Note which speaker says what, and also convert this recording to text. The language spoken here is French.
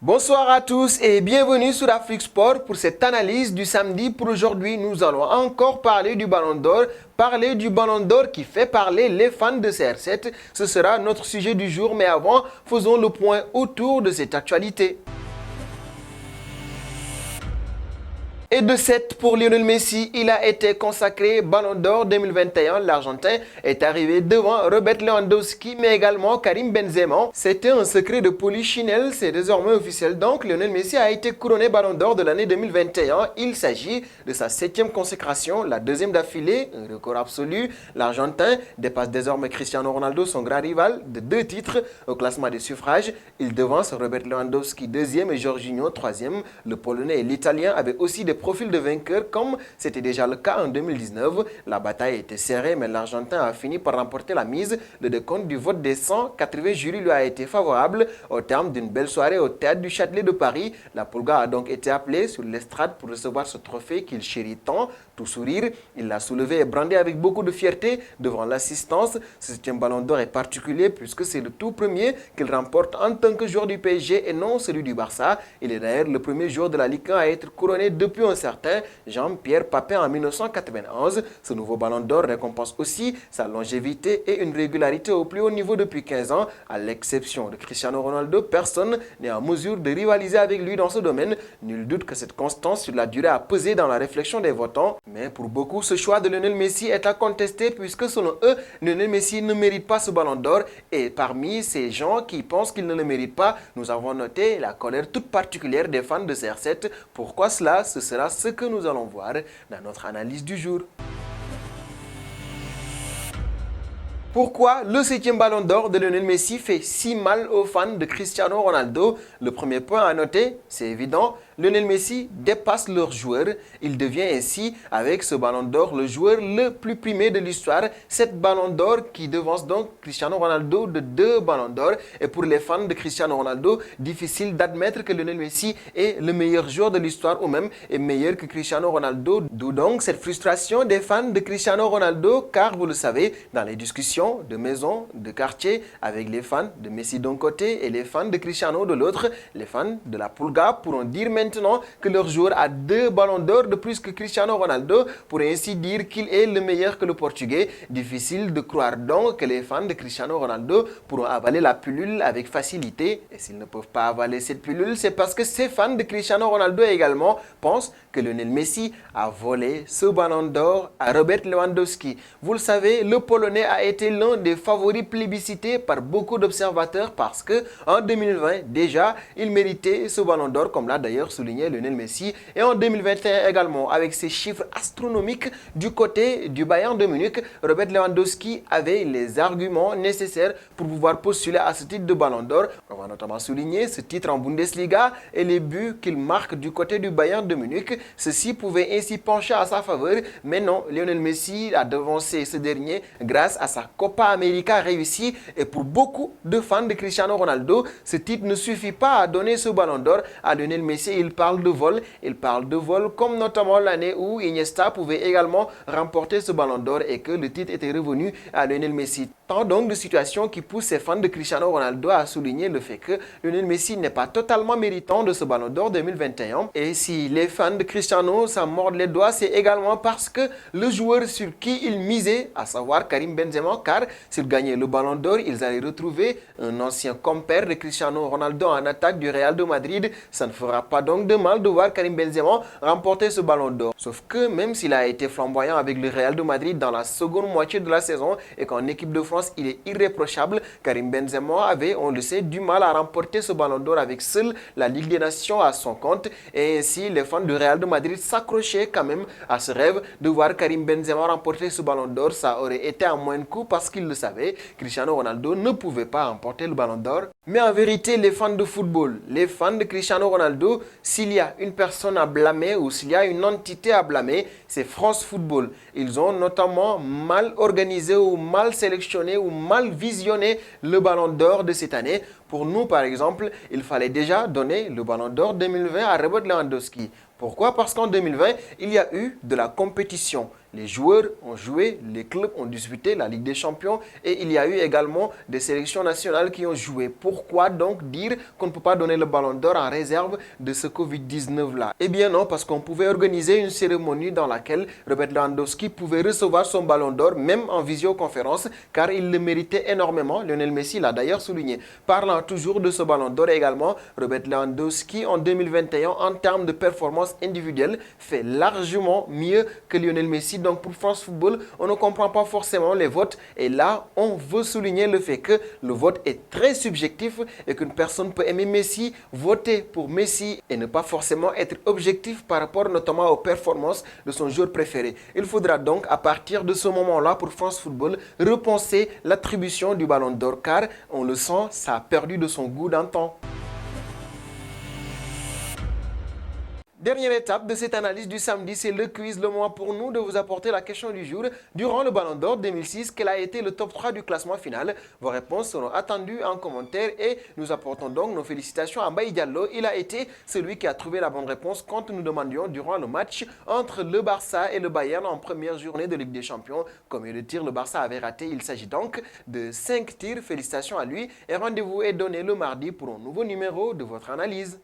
Speaker 1: Bonsoir à tous et bienvenue sur Afrique Sport pour cette analyse du samedi. Pour aujourd'hui, nous allons encore parler du Ballon d'Or. Parler du Ballon d'Or qui fait parler les fans de CR7. Ce sera notre sujet du jour, mais avant, faisons le point autour de cette actualité. Et de 7 pour Lionel Messi, il a été consacré Ballon d'Or 2021. L'Argentin est arrivé devant Robert Lewandowski, mais également Karim Benzema. C'était un secret de polichinelle, c'est désormais officiel. Donc, Lionel Messi a été couronné Ballon d'Or de l'année 2021. Il s'agit de sa 7e consécration, la 2e d'affilée, un record absolu. L'Argentin dépasse désormais Cristiano Ronaldo, son grand rival, de 2 titres au classement des suffrages. Il devance Robert Lewandowski 2e et Jorginho 3e. Le Polonais et l'Italien avaient aussi des profil de vainqueur comme c'était déjà le cas en 2019. La bataille était serrée mais l'Argentin a fini par remporter la mise. Le décompte du vote des 180 jurys lui a été favorable. Au terme d'une belle soirée au théâtre du Châtelet de Paris, la Pulga a donc été appelée sur l'estrade pour recevoir ce trophée qu'il chérit tant. Tout sourire, il l'a soulevé et brandé avec beaucoup de fierté devant l'assistance. Ce 7e Ballon d'Or est particulier puisque c'est le tout premier qu'il remporte en tant que joueur du PSG et non celui du Barça. Il est d'ailleurs le premier joueur de la Ligue 1 à être couronné depuis un certain Jean-Pierre Papin en 1991. Ce nouveau Ballon d'Or récompense aussi sa longévité et une régularité au plus haut niveau depuis 15 ans. À l'exception de Cristiano Ronaldo, personne n'est en mesure de rivaliser avec lui dans ce domaine. Nul doute que cette constance sur la durée a pesé dans la réflexion des votants. Mais pour beaucoup, ce choix de Lionel Messi est à contester puisque selon eux, Lionel Messi ne mérite pas ce Ballon d'Or. Et parmi ces gens qui pensent qu'il ne le mérite pas, nous avons noté la colère toute particulière des fans de CR7. Pourquoi cela? Ce sera ce que nous allons voir dans notre analyse du jour. Pourquoi le 7e Ballon d'Or de Lionel Messi fait si mal aux fans de Cristiano Ronaldo? Le premier point à noter, c'est évident, Lionel Messi dépasse leur joueur. Il devient ainsi, avec ce Ballon d'Or, le joueur le plus primé de l'histoire. 7 Ballons d'Or qui devance donc Cristiano Ronaldo de 2 Ballons d'Or. Et pour les fans de Cristiano Ronaldo, difficile d'admettre que Lionel Messi est le meilleur joueur de l'histoire ou même est meilleur que Cristiano Ronaldo. D'où donc cette frustration des fans de Cristiano Ronaldo, car vous le savez, dans les discussions de maison, de quartier, avec les fans de Messi d'un côté et les fans de Cristiano de l'autre, les fans de la Pulga pourront dire maintenant que leur joueur a 2 ballons d'or de plus que Cristiano Ronaldo, pour ainsi dire qu'il est le meilleur que le Portugais. Difficile de croire donc que les fans de Cristiano Ronaldo pourront avaler la pilule avec facilité. Et s'ils ne peuvent pas avaler cette pilule, c'est parce que ces fans de Cristiano Ronaldo également pensent que Lionel Messi a volé ce ballon d'or à Robert Lewandowski. Vous le savez, le Polonais a été l'un des favoris plébiscités par beaucoup d'observateurs parce que en 2020 déjà, il méritait ce ballon d'or, comme l'a d'ailleurs souligné Lionel Messi, et en 2021 également. Avec ses chiffres astronomiques du côté du Bayern de Munich, Robert Lewandowski avait les arguments nécessaires pour pouvoir postuler à ce titre de ballon d'or. On va notamment souligner ce titre en Bundesliga et les buts qu'il marque du côté du Bayern de Munich. Ceci pouvait ainsi pencher à sa faveur, mais non, Lionel Messi a devancé ce dernier grâce à sa Copa América réussie. Et pour beaucoup de fans de Cristiano Ronaldo, ce titre ne suffit pas à donner ce ballon d'or à Lionel Messi. Il parle de vol comme notamment l'année où Iniesta pouvait également remporter ce ballon d'or et que le titre était revenu à Lionel Messi. Tant donc de situations qui poussent ces fans de Cristiano Ronaldo à souligner le fait que Lionel Messi n'est pas totalement méritant de ce ballon d'or 2021. Et si les fans de Cristiano s'en mordent les doigts, c'est également parce que le joueur sur qui ils misaient, à savoir Karim Benzema, car s'ils gagnaient le ballon d'or, ils allaient retrouver un ancien compère de Cristiano Ronaldo en attaque du Real de Madrid. Ça ne fera pas donc de mal de voir Karim Benzema remporter ce ballon d'or. Sauf que même s'il a été flamboyant avec le Real de Madrid dans la seconde moitié de la saison et qu'en équipe de France il est irréprochable, Karim Benzema avait, on le sait, du mal à remporter ce ballon d'or avec seule la Ligue des Nations à son compte. Et ainsi les fans du Real de Madrid s'accrochaient quand même à ce rêve de voir Karim Benzema remporter ce ballon d'or. Ça aurait été un moins de coup parce qu'il le savait, Cristiano Ronaldo ne pouvait pas remporter le ballon d'or. Mais en vérité, les fans de football, les fans de Cristiano Ronaldo, s'il y a une personne à blâmer ou s'il y a une entité à blâmer, c'est France Football. Ils ont notamment mal organisé ou mal sélectionné ou mal visionné le ballon d'or de cette année. Pour nous, par exemple, il fallait déjà donner le ballon d'or 2020 à Robert Lewandowski. Pourquoi? Parce qu'en 2020, il y a eu de la compétition. Les joueurs ont joué, les clubs ont disputé la Ligue des Champions et il y a eu également des sélections nationales qui ont joué. Pourquoi donc dire qu'on ne peut pas donner le ballon d'or en réserve de ce Covid-19-là? Eh bien non, parce qu'on pouvait organiser une cérémonie dans laquelle Robert Lewandowski pouvait recevoir son ballon d'or, même en visioconférence, car il le méritait énormément. Lionel Messi l'a d'ailleurs souligné. Parlant toujours de ce ballon d'or également, Robert Lewandowski en 2021, en termes de performance individuelle, fait largement mieux que Lionel Messi. Donc pour France Football, on ne comprend pas forcément les votes et là, on veut souligner le fait que le vote est très subjectif et qu'une personne peut aimer Messi, voter pour Messi et ne pas forcément être objectif par rapport notamment aux performances de son joueur préféré. Il faudra donc à partir de ce moment-là pour France Football repenser l'attribution du ballon d'or car on le sent, ça a perdu de son goût d'antan. Dernière étape de cette analyse du samedi, c'est le quiz, le moment pour nous de vous apporter la question du jour. Durant le Ballon d'Or 2006, quel a été le top 3 du classement final? Vos réponses seront attendues en commentaire et nous apportons donc nos félicitations à Mbaye Diallo. Il a été celui qui a trouvé la bonne réponse quand nous demandions durant le match entre le Barça et le Bayern en première journée de Ligue des Champions. Combien de tirs le Barça avait raté? Il s'agit donc de 5 tirs. Félicitations à lui et rendez-vous est donné le mardi pour un nouveau numéro de votre analyse.